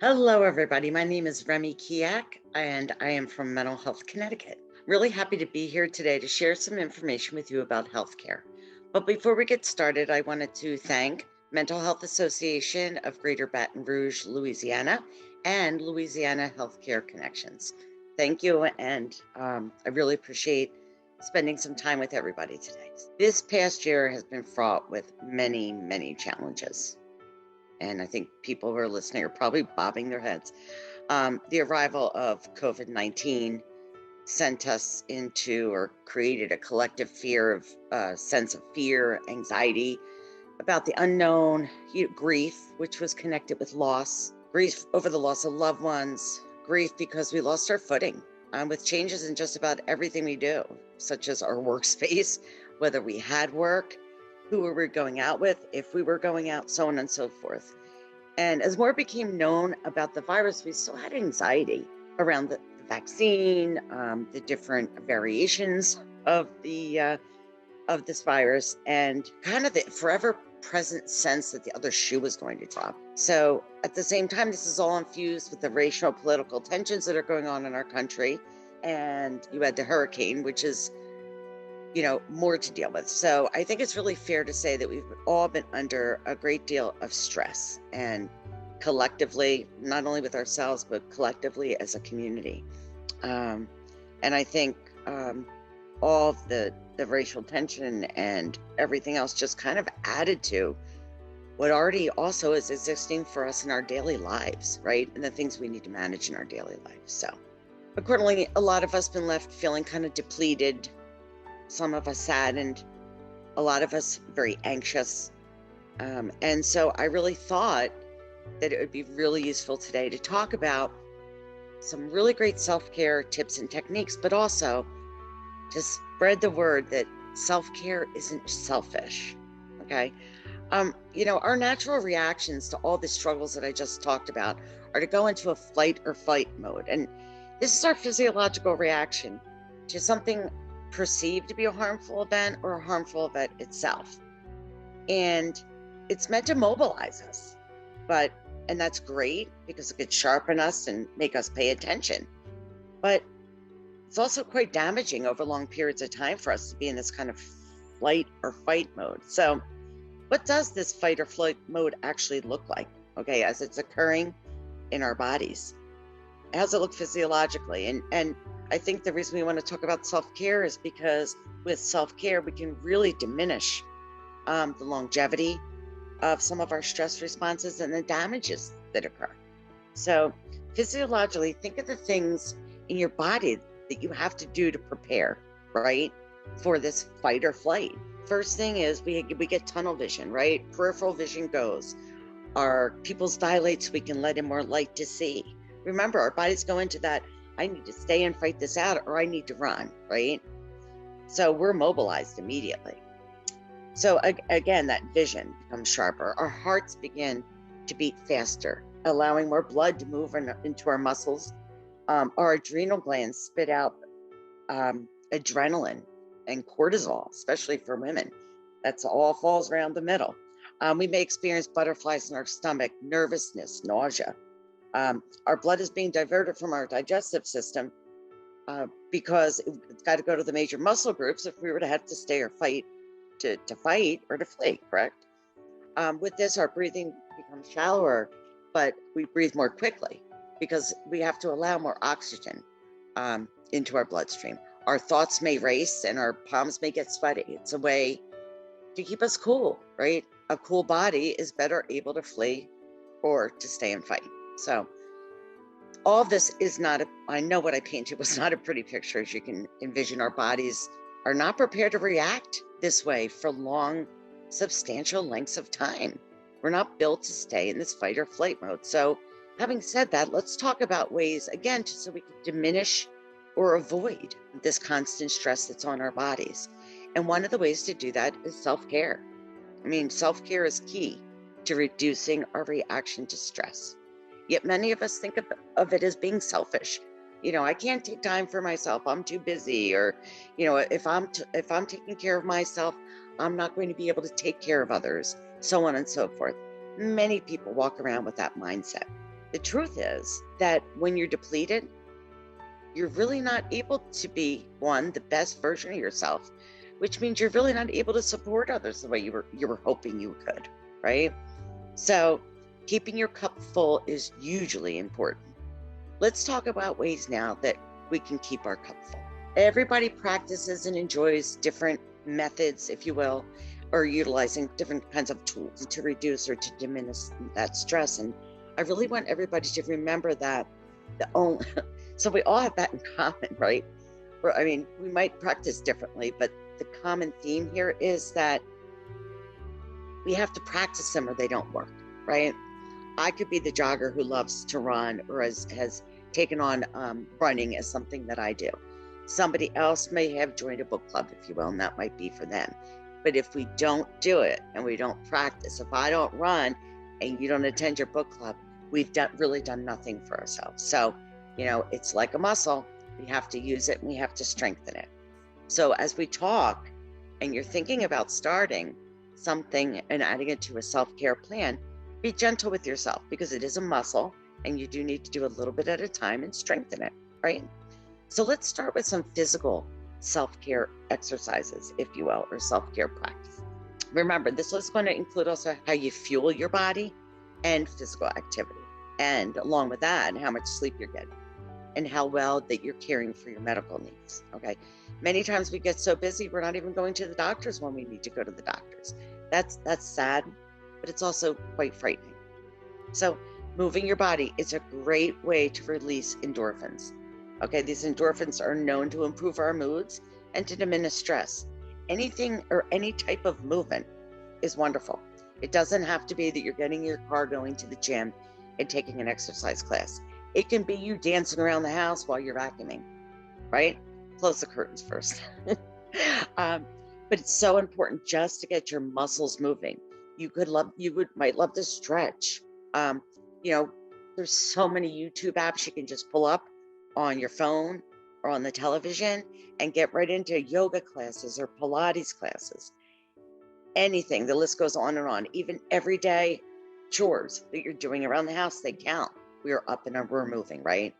Hello, everybody. My name is Remy Kiak, and I am from Mental Health Connecticut. Really happy to be here today to share some information with you about healthcare. But before we get started, I wanted to thank Mental Health Association of Greater Baton Rouge, Louisiana, and Louisiana Healthcare Connections. Thank you, and I really appreciate spending some time with everybody today. This past year has been fraught with many, many challenges. And I think people who are listening are probably bobbing their heads. The arrival of COVID 19 sent us into or created a collective sense of fear, anxiety about the unknown, grief, which was connected with loss, grief over the loss of loved ones, grief because we lost our footing with changes in just about everything we do, such as our workspace, whether we had work, who we were going out with, if we were going out, so on and so forth. And as more became known about the virus, we still had anxiety around the vaccine, the different variations of the of this virus, and kind of the forever present sense that the other shoe was going to drop. So at the same time, this is all infused with the racial political tensions that are going on in our country. And you had the hurricane, which is more to deal with. So I think it's really fair to say that we've all been under a great deal of stress, and collectively, not only with ourselves, but collectively as a community. Um, and I think all of the racial tension and everything else just kind of added to what already also is existing for us in our daily lives, right? And the things we need to manage in our daily lives. So accordingly, a lot of us been left feeling kind of depleted, some of us saddened, a lot of us very anxious. And so I really thought that it would be really useful today to talk about some really great self-care tips and techniques, but also to spread the word that self-care isn't selfish. Okay. Our natural reactions to all the struggles that I just talked about are to go into a flight or fight mode. And this is our physiological reaction to something perceived to be a harmful event or a harmful event itself. And it's meant to mobilize us. And that's great because it could sharpen us and make us pay attention. But it's also quite damaging over long periods of time for us to be in this kind of flight or fight mode. So what does this fight or flight mode actually look like? Okay, as it's occurring in our bodies. How does it look physiologically? And I think the reason we want to talk about self-care is because with self-care, we can really diminish the longevity of some of our stress responses and the damages that occur. So physiologically, think of the things in your body that you have to do to prepare, right, for this fight or flight. First thing is we get tunnel vision, right? Peripheral vision goes. Our pupils dilate so we can let in more light to see. Remember, our bodies go into that, I need to stay and fight this out, or I need to run, right? So we're mobilized immediately. So again, that vision becomes sharper. Our hearts begin to beat faster, allowing more blood to move into our muscles. Our adrenal glands spit out adrenaline and cortisol, especially for women. That's all falls around the middle. We may experience butterflies in our stomach, nervousness, nausea. Our blood is being diverted from our digestive system because it's got to go to the major muscle groups if we were to have to stay or fight, to fight or to flee, correct? With this, our breathing becomes shallower, but we breathe more quickly because we have to allow more oxygen into our bloodstream. Our thoughts may race and our palms may get sweaty. It's a way to keep us cool, right? A cool body is better able to flee or to stay and fight. So all of this is not, I know what I painted was not a pretty picture. As you can envision, our bodies are not prepared to react this way for long, substantial lengths of time. We're not built to stay in this fight or flight mode. So having said that, let's talk about ways, again, just so we can diminish or avoid this constant stress that's on our bodies. And one of the ways to do that is self-care. I mean, self-care is key to reducing our reaction to stress. Yet many of us think of it as being selfish. I can't take time for myself. I'm too busy. Or, if I'm taking care of myself, I'm not going to be able to take care of others, so on and so forth. Many people walk around with that mindset. The truth is that when you're depleted, you're really not able to be, one, the best version of yourself, which means you're really not able to support others the way you were hoping you could, right? So keeping your cup full is usually important. Let's talk about ways now that we can keep our cup full. Everybody practices and enjoys different methods, if you will, or utilizing different kinds of tools to reduce or to diminish that stress. And I really want everybody to remember that the only, so we all have that in common, right? I mean, we might practice differently, but the common theme here is that we have to practice them or they don't work, right? I could be the jogger who loves to run or has taken on running as something that I do. Somebody else may have joined a book club, if you will, and that might be for them. But if we don't do it and we don't practice, if I don't run and you don't attend your book club, we've really done nothing for ourselves. So, it's like a muscle. We have to use it and we have to strengthen it. So as we talk and you're thinking about starting something and adding it to a self-care plan, be gentle with yourself because it is a muscle and you do need to do a little bit at a time and strengthen it, right? So let's start with some physical self-care exercises, if you will, or self-care practice. Remember, this is going to include also how you fuel your body and physical activity. And along with that, how much sleep you're getting and how well that you're caring for your medical needs, okay? Many times we get so busy, we're not even going to the doctors when we need to go to the doctors. That's sad, but it's also quite frightening. So moving your body is a great way to release endorphins. Okay, these endorphins are known to improve our moods and to diminish stress. Anything or any type of movement is wonderful. It doesn't have to be that you're getting in your car, going to the gym and taking an exercise class. It can be you dancing around the house while you're vacuuming, right? Close the curtains first. But it's so important just to get your muscles moving. You might love to stretch. There's so many YouTube apps you can just pull up on your phone or on the television and get right into yoga classes or Pilates classes. Anything, the list goes on and on. Even everyday chores that you're doing around the house, they count. We are up and we're moving, right?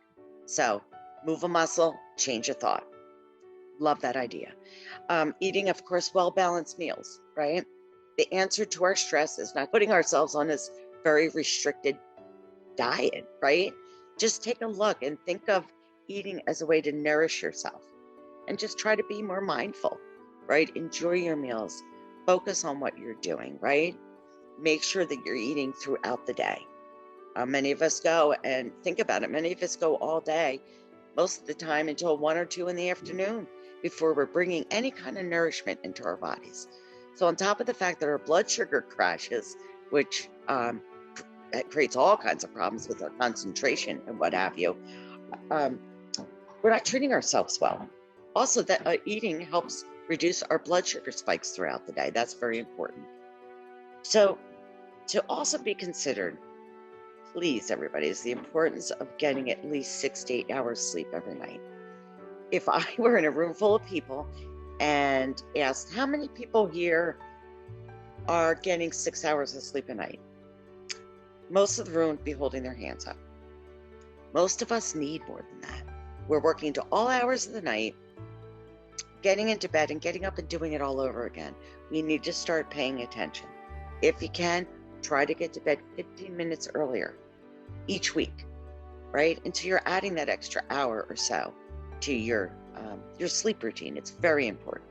So move a muscle, change a thought. Love that idea. Eating, of course, well-balanced meals, right? The answer to our stress is not putting ourselves on this very restricted diet, right? Just take a look and think of eating as a way to nourish yourself and just try to be more mindful, right? Enjoy your meals. Focus on what you're doing, right? Make sure that you're eating throughout the day. Many of us go and think about it. Many of us go all day, most of the time until 1 or 2 in the afternoon before we're bringing any kind of nourishment into our bodies. So on top of the fact that our blood sugar crashes, which that creates all kinds of problems with our concentration and what have you, we're not treating ourselves well. Also, that eating helps reduce our blood sugar spikes throughout the day. That's very important. So to also be considered, please, everybody, is the importance of getting at least 6 to 8 hours sleep every night. If I were in a room full of people and asked how many people here are getting 6 hours of sleep a night, most of the room would be holding their hands up. Most of us need more than that. We're working to all hours of the night, getting into bed and getting up and doing it all over again. We need to start paying attention. If you can, try to get to bed 15 minutes earlier each week, right? Until you're adding that extra hour or so to your sleep routine. It's very important.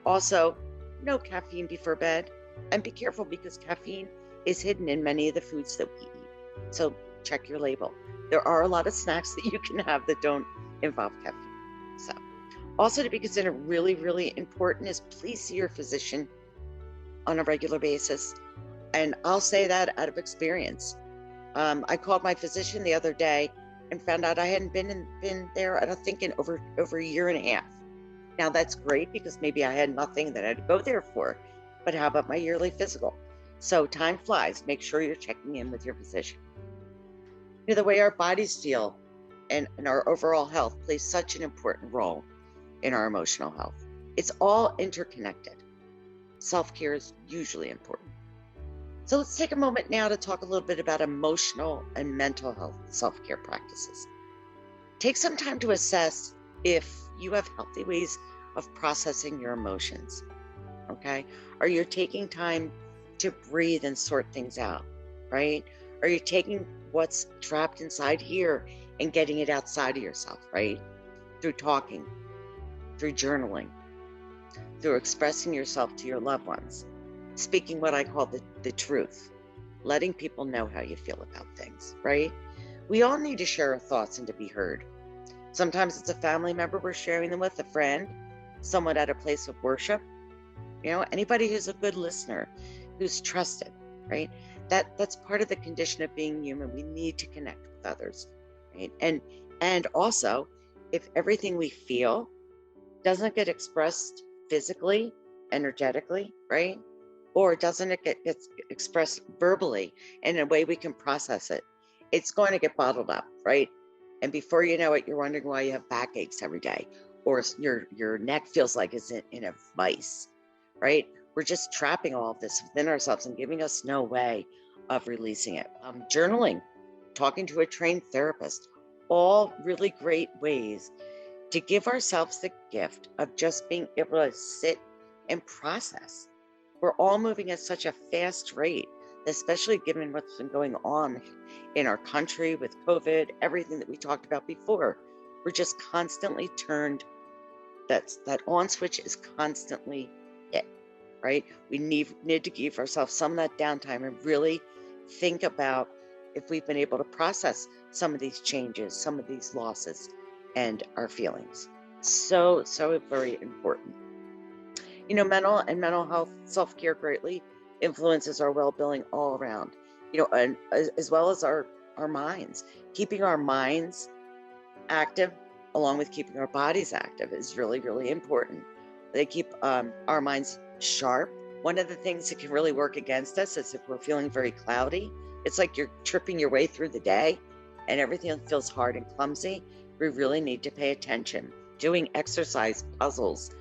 Also, no caffeine before bed, and be careful because caffeine is hidden in many of the foods that we eat. So check your label. There are a lot of snacks that you can have that don't involve caffeine. So also to be considered really, really important is please see your physician on a regular basis. And I'll say that out of experience. I called my physician the other day and found out I hadn't been there, I don't think, in over a year and a half. Now that's great because maybe I had nothing that I had to go there for, but how about my yearly physical? So time flies. Make sure you're checking in with your physician. The way our bodies feel and our overall health plays such an important role in our emotional health. It's all interconnected. Self-care is usually important. So let's take a moment now to talk a little bit about emotional and mental health self-care practices. Take some time to assess if you have healthy ways of processing your emotions. Okay. Are you taking time to breathe and sort things out? Right? Are you taking what's trapped inside here and getting it outside of yourself? Right? Through talking, through journaling, through expressing yourself to your loved ones, speaking what I call the truth, letting people know how you feel about things, right? We all need to share our thoughts and to be heard. Sometimes it's a family member we're sharing them with, a friend, someone at a place of worship, anybody who's a good listener, who's trusted, right? That's part of the condition of being human. We need to connect with others, right? And also, if everything we feel doesn't get expressed physically, energetically, right? Or doesn't it get expressed verbally in a way we can process it, it's going to get bottled up, right? And before you know it, you're wondering why you have backaches every day, or your neck feels like it's in a vice, right? We're just trapping all of this within ourselves and giving us no way of releasing it. Journaling, talking to a trained therapist, all really great ways to give ourselves the gift of just being able to sit and process. We're all moving at such a fast rate, especially given what's been going on in our country with COVID, everything that we talked about before. We're just constantly turned, that on switch is constantly hit, right? We need to give ourselves some of that downtime and really think about if we've been able to process some of these changes, some of these losses, and our feelings. So very important. Mental health self-care greatly influences our well-being all around, and as well as our minds. Keeping our minds active along with keeping our bodies active is really, really important. They keep our minds sharp. One of the things that can really work against us is if we're feeling very cloudy. It's like you're tripping your way through the day and everything feels hard and clumsy. We really need to pay attention. Doing exercise puzzles.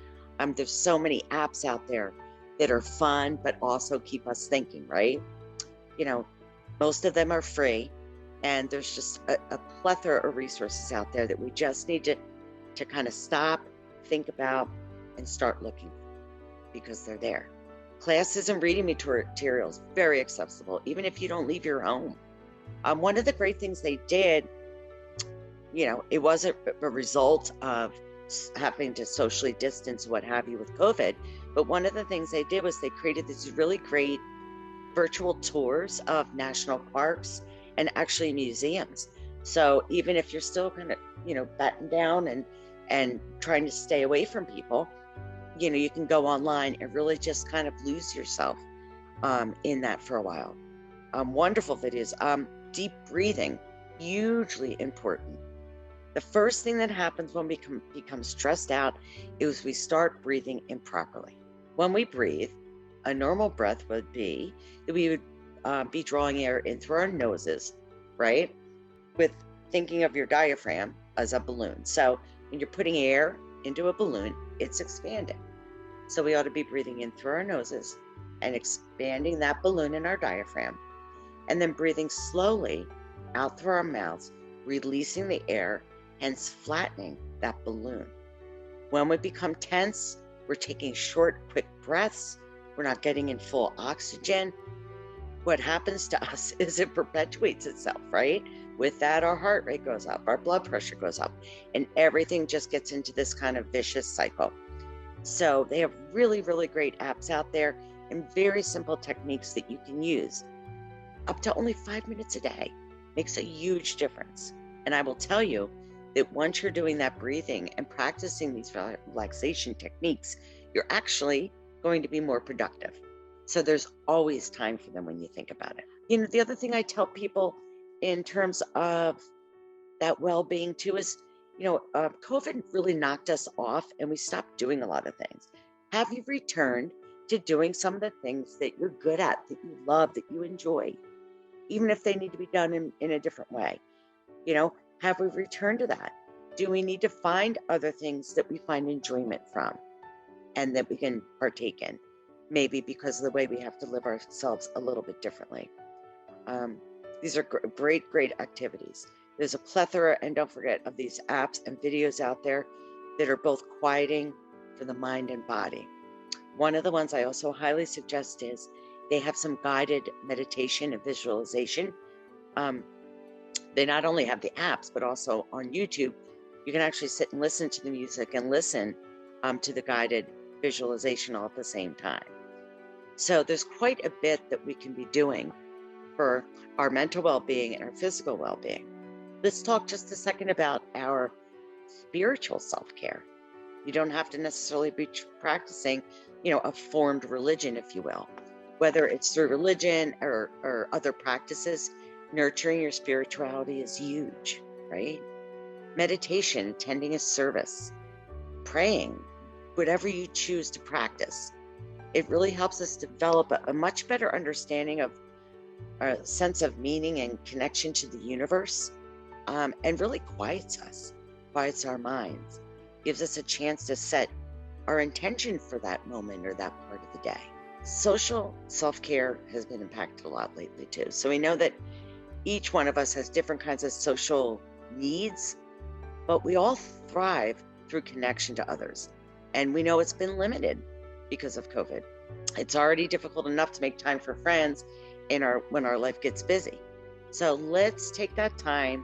There's so many apps out there that are fun, but also keep us thinking, right? You know, most of them are free, and there's just a plethora of resources out there that we just need to kind of stop, think about, and start looking, because they're there. Classes and reading materials, very accessible, even if you don't leave your home. One of the great things they did, it wasn't a result of having to socially distance, what have you, with COVID, but one of the things they did was they created these really great virtual tours of national parks and actually museums. So even if you're still kind of, battened down and trying to stay away from people, you can go online and really just kind of lose yourself in that for a while. Wonderful videos. Deep breathing, hugely important. The first thing that happens when we become stressed out is we start breathing improperly. When we breathe, a normal breath would be that we would be drawing air in through our noses, right? With thinking of your diaphragm as a balloon. So when you're putting air into a balloon, it's expanding. So we ought to be breathing in through our noses and expanding that balloon in our diaphragm, and then breathing slowly out through our mouths, releasing the air, hence flattening that balloon. When we become tense, we're taking short, quick breaths. We're not getting in full oxygen. What happens to us is it perpetuates itself, right? With that, our heart rate goes up, our blood pressure goes up, and everything just gets into this kind of vicious cycle. So they have really, really great apps out there and very simple techniques that you can use. Up to only 5 minutes a day makes a huge difference. And I will tell you that once you're doing that breathing and practicing these relaxation techniques, you're actually going to be more productive. So there's always time for them when you think about it. The other thing I tell people in terms of that well-being too is, COVID really knocked us off and we stopped doing a lot of things. Have you returned to doing some of the things that you're good at, that you love, that you enjoy, even if they need to be done in a different way? Have we returned to that? Do we need to find other things that we find enjoyment from and that we can partake in? maybe because of the way we have to live ourselves a little bit differently. Um, these are great, great activities. There's a plethora, and don't forget, of these apps and videos out there that are both quieting for the mind and body. One of the ones I also highly suggest is they have some guided meditation and visualization. Um, they not only have the apps, but also on YouTube, you can actually sit and listen to the music and listen to the guided visualization all at the same time. So there's quite a bit that we can be doing for our mental well-being and our physical well-being. Let's talk just a second about our spiritual self-care. You don't have to necessarily be practicing, a formed religion, if you will. Whether it's through religion or other practices, nurturing your spirituality is huge, right? Meditation, attending a service, praying, whatever you choose to practice. It really helps us develop a much better understanding of a sense of meaning and connection to the universe, and really quiets us, quiets our minds, gives us a chance to set our intention for that moment or that part of the day. Social self-care has been impacted a lot lately too. So we know that each one of us has different kinds of social needs, but we all thrive through connection to others. And we know it's been limited because of COVID. It's already difficult enough to make time for friends when our life gets busy. So let's take that time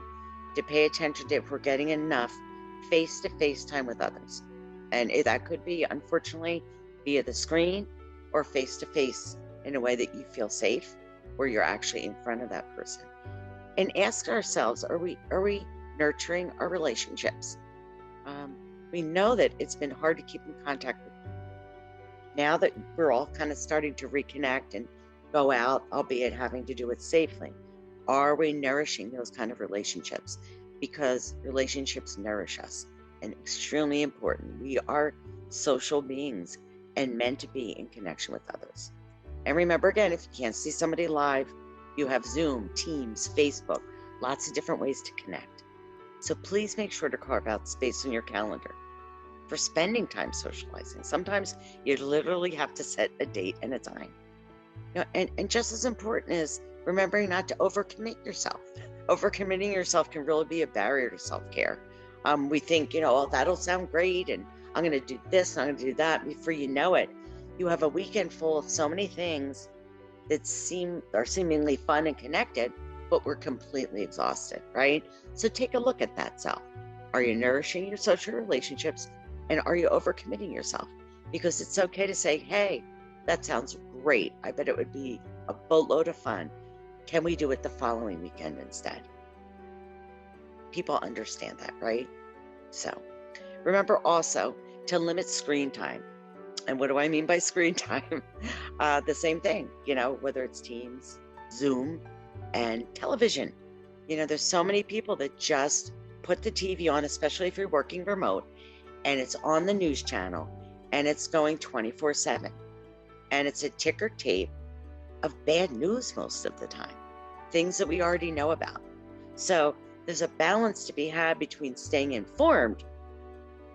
to pay attention to if we're getting enough face-to-face time with others. And that could be, unfortunately, via the screen or face-to-face in a way that you feel safe, where you're actually in front of that person. And ask ourselves, are we nurturing our relationships? We know that it's been hard to keep in contact with them. Now that we're all kind of starting to reconnect and go out, albeit having to do it safely, are we nourishing those kind of relationships? Because relationships nourish us, and extremely important. We are social beings and meant to be in connection with others. And remember, again, if you can't see somebody live, you have Zoom, Teams, Facebook, lots of different ways to connect. So please make sure to carve out space on your calendar for spending time socializing. Sometimes you literally have to set a date and a time. And just as important is remembering not to overcommit yourself. Overcommitting yourself can really be a barrier to self-care. We think, oh, that'll sound great, and I'm going to do this, and I'm going to do that. Before you know it, you have a weekend full of so many things that are seemingly fun and connected, but we're completely exhausted, right? So take a look at that self. Are you nourishing your social relationships, and are you overcommitting yourself? Because it's okay to say, hey, that sounds great. I bet it would be a boatload of fun. Can we do it the following weekend instead? People understand that, right? So remember also to limit screen time. And what do I mean by screen time? The same thing, whether it's Teams, Zoom, and television. There's so many people that just put the TV on, especially if you're working remote, and it's on the news channel, and it's going 24/7. And it's a ticker tape of bad news most of the time, things that we already know about. So there's a balance to be had between staying informed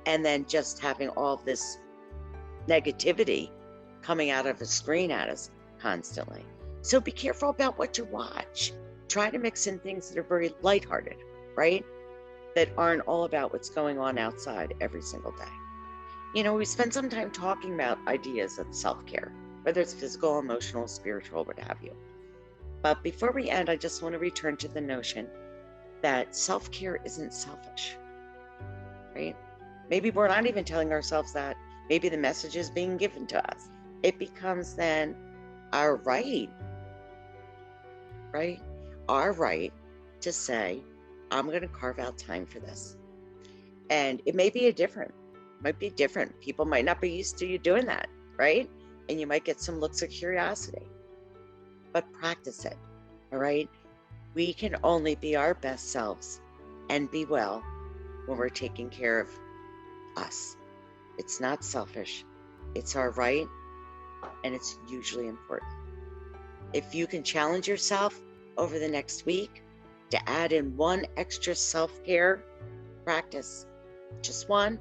and then just having all of this negativity coming out of a screen at us constantly. So be careful about what you watch. Try to mix in things that are very lighthearted, right? That aren't all about what's going on outside every single day. We spend some time talking about ideas of self-care, whether it's physical, emotional, spiritual, what have you. But before we end, I just want to return to the notion that self-care isn't selfish, right? Maybe we're not even telling ourselves that. Maybe the message is being given to us. It becomes then our right? Our right to say, I'm going to carve out time for this. And it may be might be different. People might not be used to you doing that, right? And you might get some looks of curiosity, but practice it, all right? We can only be our best selves and be well when we're taking care of us. It's not selfish. It's our right, and it's usually important. If you can challenge yourself over the next week to add in one extra self-care practice, just one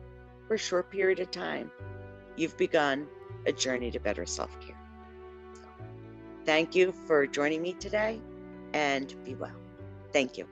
for a short period of time, you've begun a journey to better self-care. Thank you for joining me today and be well. Thank you.